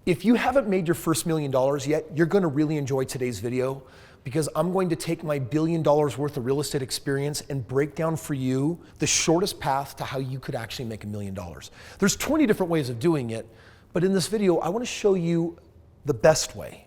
If you haven't made your first $1 million yet, you're gonna really enjoy today's video because I'm going to take my $1 billion worth of real estate experience and break down for you the shortest path to how you could actually make $1 million. There's 20 different ways of doing it, but in this video, I wanna show you the best way.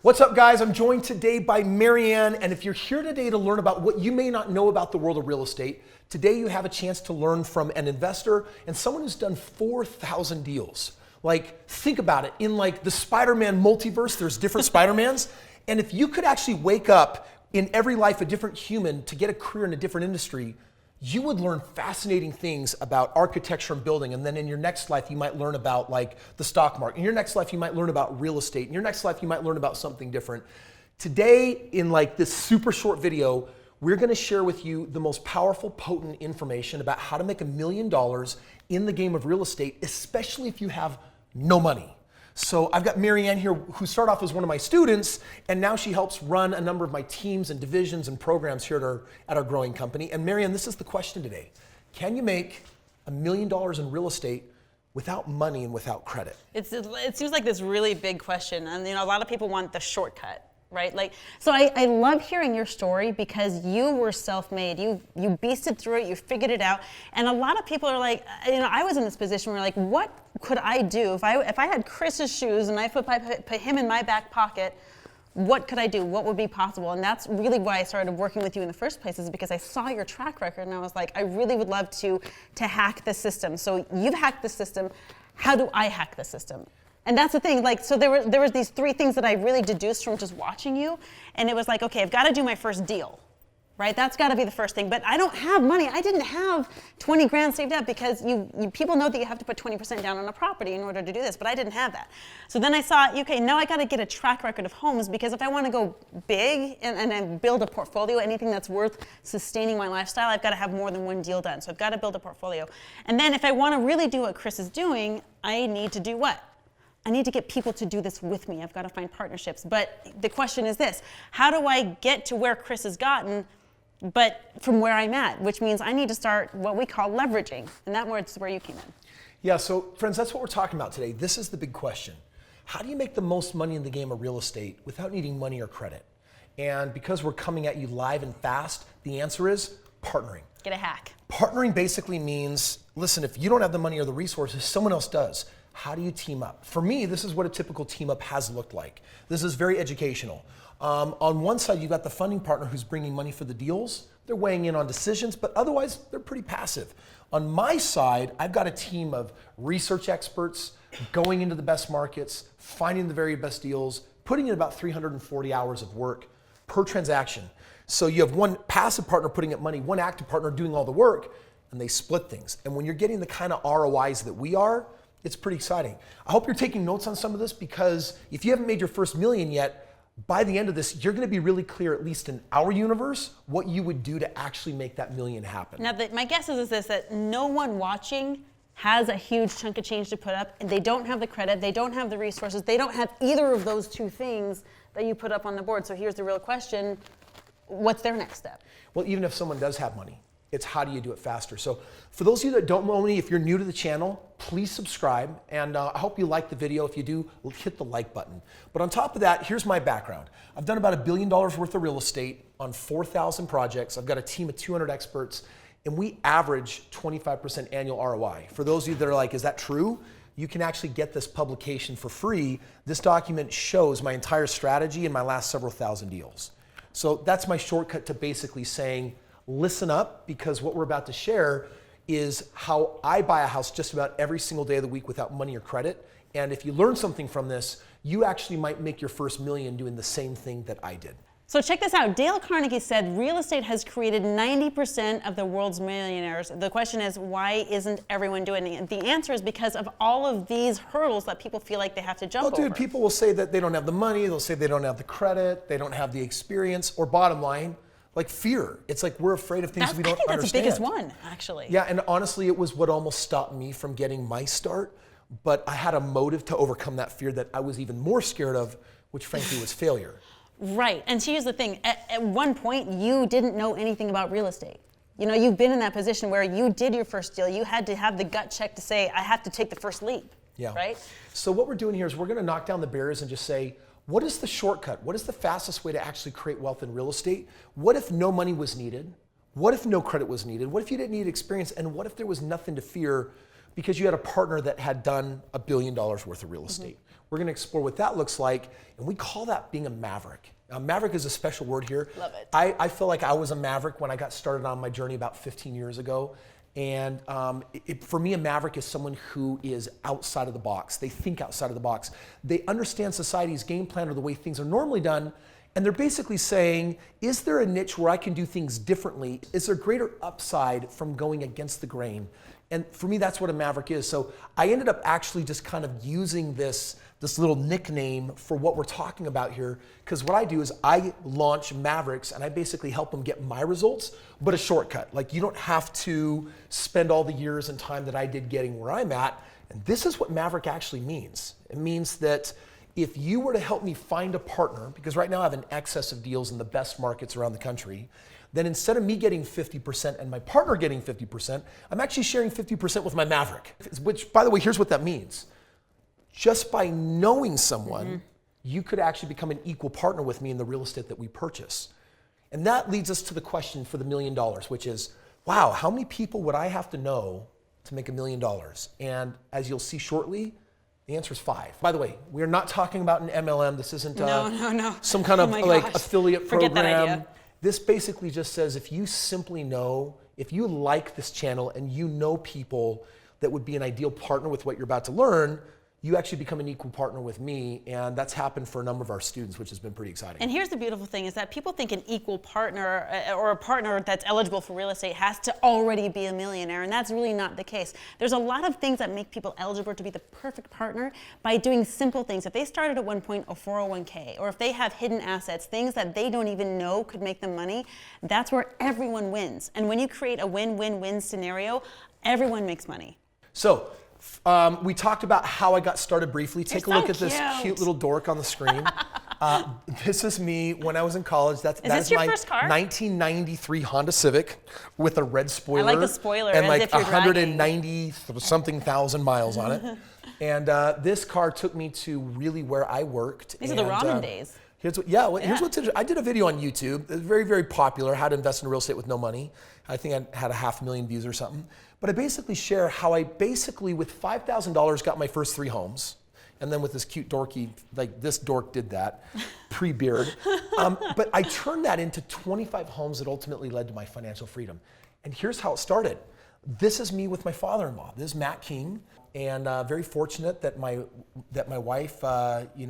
What's up, guys? I'm joined today by Marianne, and if you're here today to learn about what you may not know about the world of real estate, today you have a chance to learn from an investor and someone who's done 4,000 deals. Like, think about it. In like the Spider-Man multiverse, there's different Spider-Mans, and if you could actually wake up in every life a different human to get a career in a different industry, you would learn fascinating things about architecture and building, and then in your next life you might learn about like the stock market. In your next life you might learn about real estate. In your next life you might learn about something different. Today, in like this super short video, we're gonna share with you the most powerful, potent information about how to make $1 million in the game of real estate, especially if you have no money. So I've got Marianne here who started off as one of my students, and now she helps run a number of my teams and divisions and programs here at our growing company. And Marianne, this is the question today. Can you make $1 million in real estate without money and without credit? It seems like this really big question, and a lot of people want the shortcut. Right? Like, so I love hearing your story because you were self-made. You beasted through it, you figured it out. And a lot of people are like, I was in this position where like, what could I do? If I had Kris's shoes and I put him in my back pocket, what could I do? What would be possible? And that's really why I started working with you in the first place, is because I saw your track record and I was like, I really would love to hack the system. So you've hacked the system. How do I hack the system? And that's the thing, like, so there was these three things that I really deduced from just watching you, and it was like, okay, I've got to do my first deal, right? That's got to be the first thing, but I don't have money. I didn't have 20 grand saved up because people know that you have to put 20% down on a property in order to do this, but I didn't have that. So then I saw, okay, now I got to get a track record of homes, because if I want to go big and build a portfolio, anything that's worth sustaining my lifestyle, I've got to have more than one deal done. So I've got to build a portfolio. And then if I want to really do what Kris is doing, I need to do what? I need to get people to do this with me. I've got to find partnerships. But the question is this: how do I get to where Kris has gotten, but from where I'm at? Which means I need to start what we call leveraging. And that's where you came in. Yeah, so friends, that's what we're talking about today. This is the big question. How do you make the most money in the game of real estate without needing money or credit? And because we're coming at you live and fast, the answer is partnering. Get a hack. Partnering basically means, listen, if you don't have the money or the resources, someone else does. How do you team up? For me, this is what a typical team up has looked like. This is very educational. On one side, you've got the funding partner who's bringing money for the deals. They're weighing in on decisions, but otherwise, they're pretty passive. On my side, I've got a team of research experts going into the best markets, finding the very best deals, putting in about 340 hours of work per transaction. So you have one passive partner putting up money, one active partner doing all the work, and they split things. And when you're getting the kind of ROIs that we are, it's pretty exciting. I hope you're taking notes on some of this, because if you haven't made your first million yet, by the end of this, you're gonna be really clear, at least in our universe, what you would do to actually make that million happen. Now, my guess is this, that no one watching has a huge chunk of change to put up, and they don't have the credit, they don't have the resources, they don't have either of those two things that you put up on the board. So here's the real question: what's their next step? Well, even if someone does have money, it's how do you do it faster? So for those of you that don't know me, if you're new to the channel, please subscribe, and I hope you like the video. If you do, hit the like button. But on top of that, here's my background. I've done about $1 billion worth of real estate on 4,000 projects. I've got a team of 200 experts, and we average 25% annual ROI. For those of you that are like, is that true? You can actually get this publication for free. This document shows my entire strategy in my last several thousand deals. So that's my shortcut to basically saying, listen up, because what we're about to share is how I buy a house just about every single day of the week without money or credit. And if you learn something from this, you actually might make your first million doing the same thing that I did. So check this out. Dale Carnegie said real estate has created 90% of the world's millionaires. The question is, why isn't everyone doing it? The answer is because of all of these hurdles that people feel like they have to jump over. Well, dude, people will say that they don't have the money, they'll say they don't have the credit, they don't have the experience, or bottom line, like fear. It's like we're afraid of things we don't understand. I think that's the biggest one, actually. Yeah, and honestly, it was what almost stopped me from getting my start. But I had a motive to overcome that fear that I was even more scared of, which frankly was failure. Right. And here's the thing. At one point, you didn't know anything about real estate. You know, you've been in that position where you did your first deal. You had to have the gut check to say, I have to take the first leap. Yeah. Right? So what we're doing here is we're going to knock down the barriers and just say, what is the shortcut? What is the fastest way to actually create wealth in real estate? What if no money was needed? What if no credit was needed? What if you didn't need experience? And what if there was nothing to fear because you had a partner that had done $1 billion worth of real estate? We're going to explore what that looks like, and we call that being a maverick. Maverick is a special word here. Love it. I feel like I was a maverick when I got started on my journey about 15 years ago. And for me, a maverick is someone who is outside of the box. They think outside of the box. They understand society's game plan or the way things are normally done. And they're basically saying, is there a niche where I can do things differently? Is there greater upside from going against the grain? And for me, that's what a maverick is. So I ended up actually just kind of using this little nickname for what we're talking about here. Because what I do is I launch mavericks and I basically help them get my results, but a shortcut. Like you don't have to spend all the years and time that I did getting where I'm at. And this is what maverick actually means. It means that if you were to help me find a partner, because right now I have an excess of deals in the best markets around the country, then instead of me getting 50% and my partner getting 50%, I'm actually sharing 50% with my maverick. Which, by the way, here's what that means. Just by knowing someone, you could actually become an equal partner with me in the real estate that we purchase. And that leads us to the question for the $1 million, which is, wow, how many people would I have to know to make $1 million? And as you'll see shortly, the answer is 5. By the way, we are not talking about an MLM. This isn't some kind of affiliate Forget program. that idea. This basically just says if you simply know, if you like this channel and you know people that would be an ideal partner with what you're about to learn, you actually become an equal partner with me, and that's happened for a number of our students, which has been pretty exciting. And here's the beautiful thing is that people think an equal partner or a partner that's eligible for real estate has to already be a millionaire, and that's really not the case. There's a lot of things that make people eligible to be the perfect partner by doing simple things. If they started at one point a 401k, or if they have hidden assets, things that they don't even know could make them money, that's where everyone wins. And when you create a win-win-win scenario, everyone makes money. So, we talked about how I got started briefly. Take a look at this cute little dork on the screen. This is me when I was in college. That is your my first car? 1993 Honda Civic with a red spoiler. I like the spoiler, and as like if you're 190-something thousand miles on it. And this car took me to really where I worked. These are the ramen days. Here's what's interesting. I did a video on YouTube. It's very, very popular, how to invest in real estate with no money. I think I had 500,000 views or something. But I basically share how I basically, with $5,000, got my first 3 homes. And then with this cute dorky, like this dork did that, pre-beard. But I turned that into 25 homes that ultimately led to my financial freedom. And here's how it started. This is me with my father-in-law. This is Matt King. And very fortunate that my wife,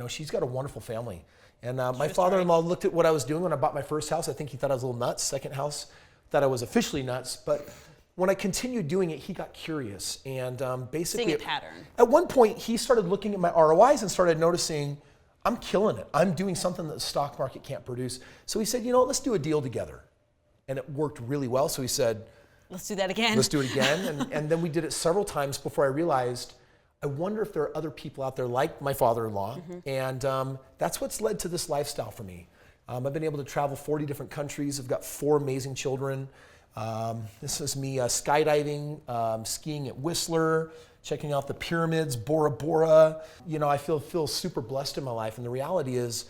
she's got a wonderful family. And my father-in-law looked at what I was doing when I bought my first house. I think he thought I was a little nuts. Second house, thought I was officially nuts. But when I continued doing it, he got curious. And basically, seeing a pattern. At one point, he started looking at my ROIs and started noticing, I'm killing it. I'm doing something that the stock market can't produce. So he said, let's do a deal together. And it worked really well. So he said, let's do that again. Let's do it again. And then we did it several times before I realized, I wonder if there are other people out there like my father-in-law. And that's what's led to this lifestyle for me. I've been able to travel 40 different countries. I've got 4 amazing children. This is me skydiving, skiing at Whistler, checking out the pyramids, Bora Bora. I feel super blessed in my life. And the reality is,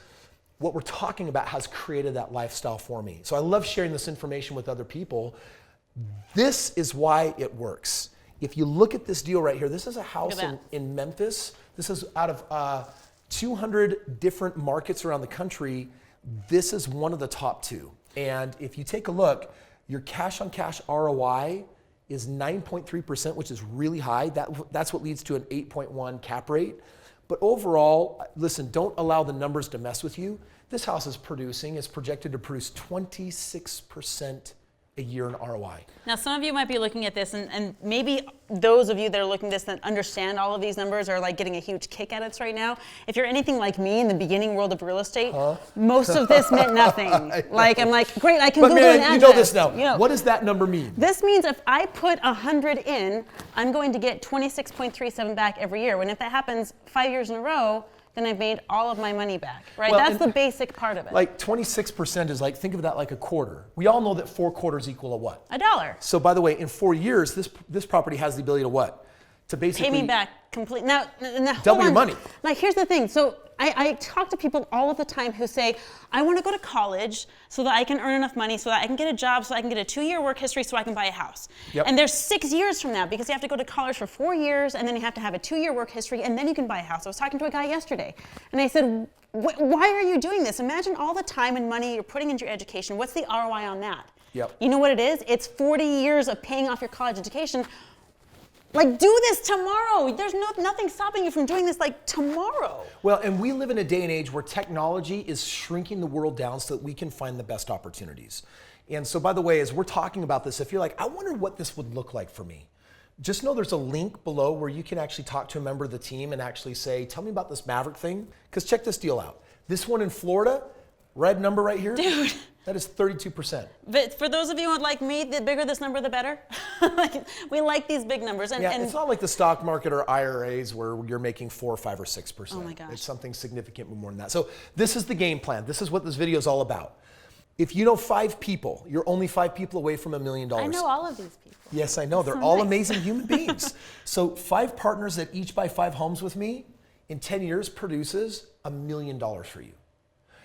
what we're talking about has created that lifestyle for me. So I love sharing this information with other people. This is why it works. If you look at this deal right here, this is a house in Memphis. This is out of 200 different markets around the country. This is one of the top 2. And if you take a look, your cash on cash ROI is 9.3%, which is really high. That's what leads to an 8.1 cap rate. But overall, listen, don't allow the numbers to mess with you. This house is projected to produce 26% a year in ROI. Now, some of you might be looking at this, and maybe those of you that are looking at this that understand all of these numbers are like getting a huge kick at us right now. If you're anything like me in the beginning world of real estate, most of this meant nothing. Like, I'm like, great, I can Google an address. You know this now. What does that number mean? This means if I put 100 in, I'm going to get 26.37 back every year. When if that happens 5 years in a row, then I've made all of my money back, right? Well, That's the basic part of it. Like 26% is like, think of that like a quarter. We all know that 4 quarters equal a what? $1. So by the way, in 4 years, this property has the ability to what? To basically Pay me back complete. Now double your money. Like, here's the thing. So I talk to people all of the time who say, I want to go to college so that I can earn enough money, so that I can get a job, so I can get a 2-year work history, so I can buy a house. Yep. And there's 6 years from now, because you have to go to college for 4 years, and then you have to have a 2-year work history, and then you can buy a house. I was talking to a guy yesterday, and I said, why are you doing this? Imagine all the time and money you're putting into your education. What's the ROI on that? Yep. You know what it is? It's 40 years of paying off your college education. Like, do this tomorrow. There's nothing stopping you from doing this like tomorrow. Well, and we live in a day and age where technology is shrinking the world down so that we can find the best opportunities. And so, by the way, as we're talking about this, if you're like, I wonder what this would look like for me, just know there's a link below where you can actually talk to a member of the team and actually say, tell me about this Maverick thing. Because check this deal out. This one in Florida, red number right here. Dude. That is 32%. But for those of you who like me, the bigger this number, the better. We like these big numbers. And it's not like the stock market or IRAs where you're making 4, 5, or 6%. Oh my gosh. It's something significantly more than that. So this is the game plan. This is what this video is all about. If you know 5 people, you're only 5 people away from $1 million. I know all of these people. Yes, I know. They're all amazing human beings. So 5 partners that each buy 5 homes with me in 10 years produces $1 million for you.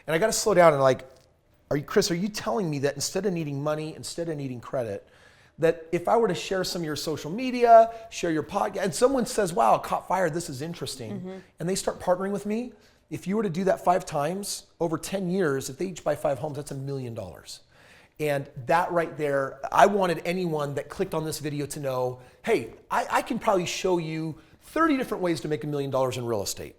And I got to slow down and like, Kris, are you telling me that instead of needing money, instead of needing credit, that if I were to share some of your social media, share your podcast, and someone says, wow, caught fire, this is interesting, and they start partnering with me, if you were to do that 5 times over 10 years, if they each buy 5 homes, that's $1 million. And that right there, I wanted anyone that clicked on this video to know, hey, I can probably show you 30 different ways to make $1 million in real estate.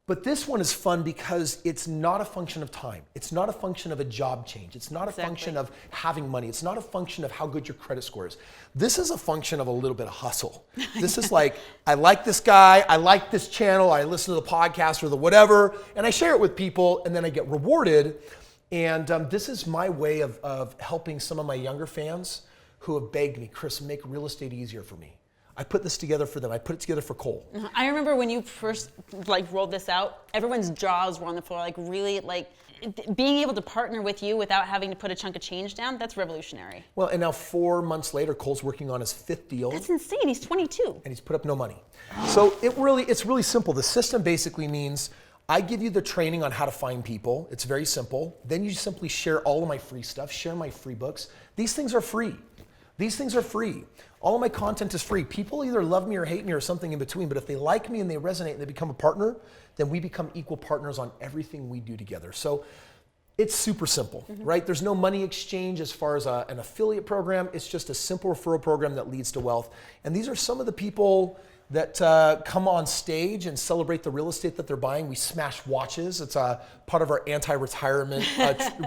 But this one is fun because it's not a function of time. It's not a function of a job change. It's not a function of having money. It's not a function of how good your credit score is. This is a function of a little bit of hustle. This is like, I like this guy, I like this channel, I listen to the podcast or the whatever, and I share it with people, and then I get rewarded. And this is my way of helping some of my younger fans who have begged me, Kris, make real estate easier for me. I put this together for them. I put it together for Cole. I remember when you first rolled this out, everyone's jaws were on the floor, really being able to partner with you without having to put a chunk of change down, that's revolutionary. Well, and now 4 months later, Cole's working on his 5th deal. That's insane, he's 22. And he's put up no money. So it's really simple. The system basically means I give you the training on how to find people. It's very simple. Then you simply share all of my free stuff, share my free books. These things are free. These things are free. All of my content is free. People either love me or hate me or something in between, but if they like me and they resonate and they become a partner, then we become equal partners on everything we do together. So it's super simple, right? There's no money exchange as far as an affiliate program. It's just a simple referral program that leads to wealth. And these are some of the people that come on stage and celebrate the real estate that they're buying. We smash watches. It's a part of our anti-retirement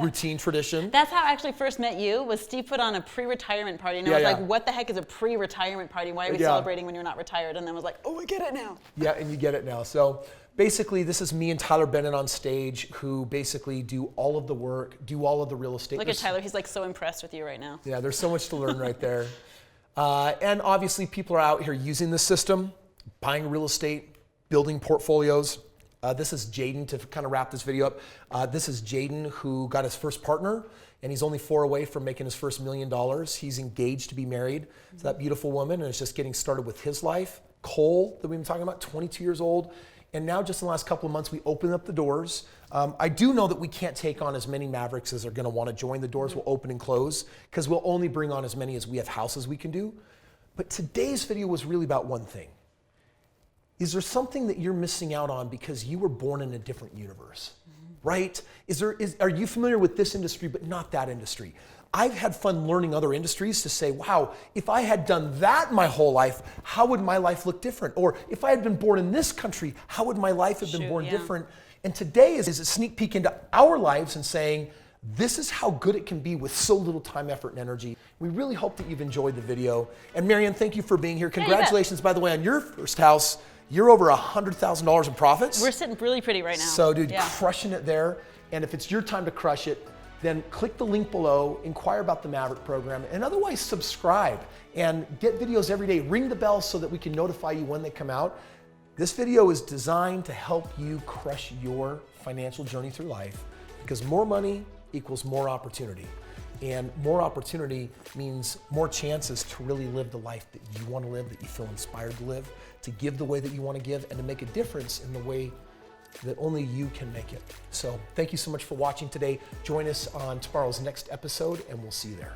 routine tradition. That's how I actually first met you, was Steve put on a pre-retirement party. And I was like, what the heck is a pre-retirement party? Why are we celebrating when you're not retired? And then I was like, oh, I get it now. Yeah, and you get it now. So basically, this is me and Tyler Bennett on stage who basically do all of the work, do all of the real estate. Look at Tyler, he's so impressed with you right now. Yeah, there's so much to learn right there. And obviously people are out here using the system, buying real estate, building portfolios. This is Jaden, to kind of wrap this video up. This is Jaden, who got his first partner, and he's only 4 away from making his first $1 million. He's engaged to be married to that beautiful woman and is just getting started with his life. Cole, that we've been talking about, 22 years old. And now just in the last couple of months, we opened up the doors. I do know that we can't take on as many Mavericks as are gonna wanna join. The doors will open and close because we'll only bring on as many as we have houses we can do. But today's video was really about one thing. Is there something that you're missing out on because you were born in a different universe, right? Are you familiar with this industry but not that industry? I've had fun learning other industries to say, wow, if I had done that my whole life, how would my life look different? Or if I had been born in this country, how would my life have been born different? And today is a sneak peek into our lives and saying, this is how good it can be with so little time, effort, and energy. We really hope that you've enjoyed the video. And Marianne, thank you for being here. Congratulations, by the way, on your first house. You're over $100,000 in profits. We're sitting really pretty right now. So dude, crushing it there. And if it's your time to crush it, then click the link below, inquire about the Maverick program, and otherwise subscribe and get videos every day. Ring the bell so that we can notify you when they come out. This video is designed to help you crush your financial journey through life, because more money equals more opportunity. And more opportunity means more chances to really live the life that you want to live, that you feel inspired to live, to give the way that you want to give, and to make a difference in the way that only you can make it. So thank you so much for watching today. Join us on tomorrow's next episode, and we'll see you there.